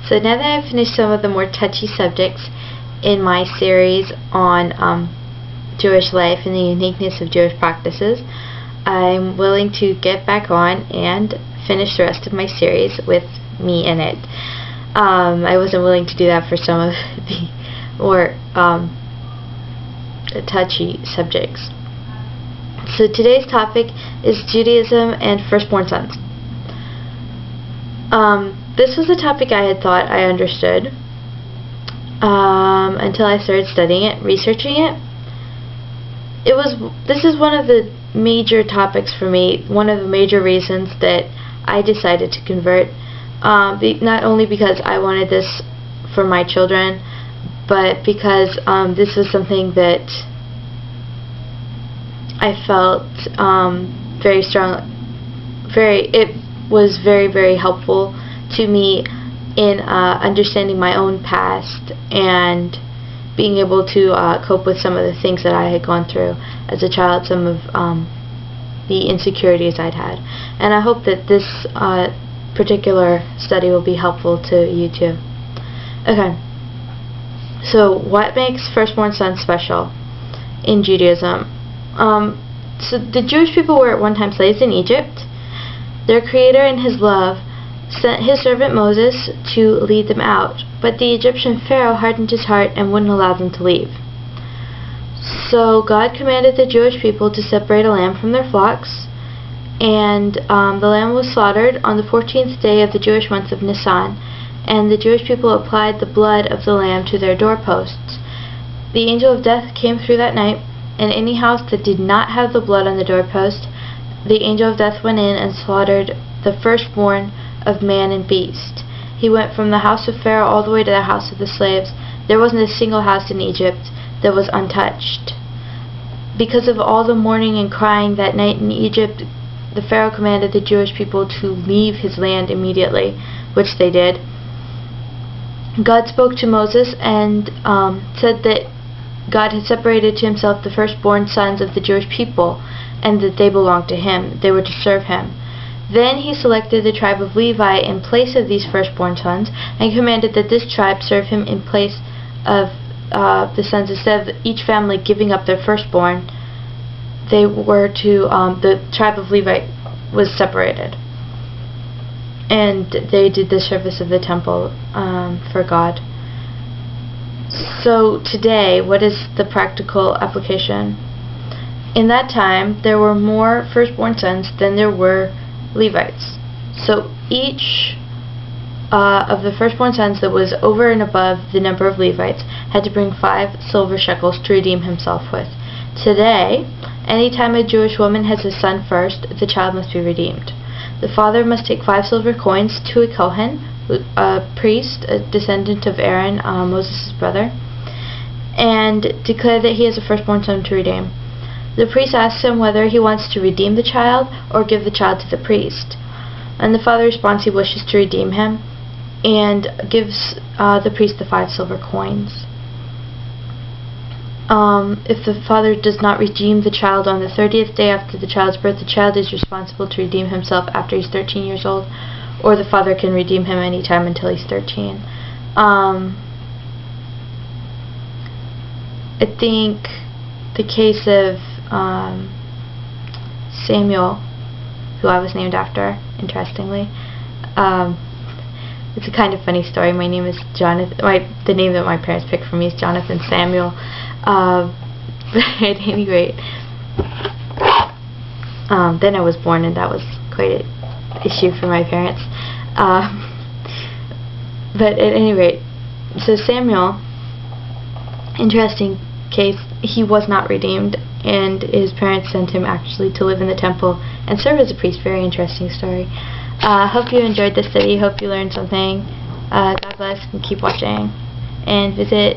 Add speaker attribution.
Speaker 1: So now that I've finished some of the more touchy subjects in my series on Jewish life and the uniqueness of Jewish practices, I'm willing to get back on and finish the rest of my series with me in it. I wasn't willing to do that for some of the more touchy subjects. So today's topic is Judaism and firstborn sons. This was a topic I had thought I understood until I started studying it, researching it. This is one of the major topics for me, one of the major reasons that I decided to convert, not only because I wanted this for my children, but because this was something that I felt very strong, it was very, very helpful to me in understanding my own past and being able to cope with some of the things that I had gone through as a child, some of the insecurities I'd had. And I hope that this particular study will be helpful to you too. Okay, so what makes firstborn sons special in Judaism? So the Jewish people were at one time slaves in Egypt. Their Creator in His love sent His servant Moses to lead them out, but the Egyptian Pharaoh hardened his heart and wouldn't allow them to leave. So God commanded the Jewish people to separate a lamb from their flocks, and the lamb was slaughtered on the 14th day of the Jewish month of Nisan, and the Jewish people applied the blood of the lamb to their doorposts. The angel of death came through that night, and any house that did not have the blood on the doorpost, the angel of death went in and slaughtered the firstborn of man and beast. He went from the house of Pharaoh all the way to the house of the slaves. There wasn't a single house in Egypt that was untouched. Because of all the mourning and crying that night in Egypt, the Pharaoh commanded the Jewish people to leave his land immediately, which they did. God spoke to Moses and said that God had separated to Himself the firstborn sons of the Jewish people, and that they belonged to Him. They were to serve Him. Then He selected the tribe of Levi in place of these firstborn sons, and commanded that this tribe serve Him in place of the sons. Instead of each family giving up their firstborn, they were to the tribe of Levi was separated, and they did the service of the temple for God. So today, what is the practical application? In that time, there were more firstborn sons than there were Levites. So each of the firstborn sons that was over and above the number of Levites had to bring 5 silver shekels to redeem himself with. Today, anytime a Jewish woman has a son first, the child must be redeemed. The father must take 5 silver coins to a Kohen, a priest, a descendant of Aaron, Moses' brother, and declare that he has a firstborn son to redeem. The priest asks him whether he wants to redeem the child or give the child to the priest. And the father responds he wishes to redeem him and gives the priest the 5 silver coins. If the father does not redeem the child on the 30th day after the child's birth, the child is responsible to redeem himself after he's 13 years old, or the father can redeem him anytime until he's 13. I think the case of Samuel, who I was named after, interestingly. It's a kind of funny story. My name is Jonathan. The name that my parents picked for me is Jonathan Samuel. But at any rate, then I was born, and that was quite an issue for my parents. But at any rate, so Samuel, interesting case, he was not redeemed, and his parents sent him actually to live in the temple and serve as a priest. Very interesting story. Hope you enjoyed this study. Hope you learned something. God bless, and keep watching. And visit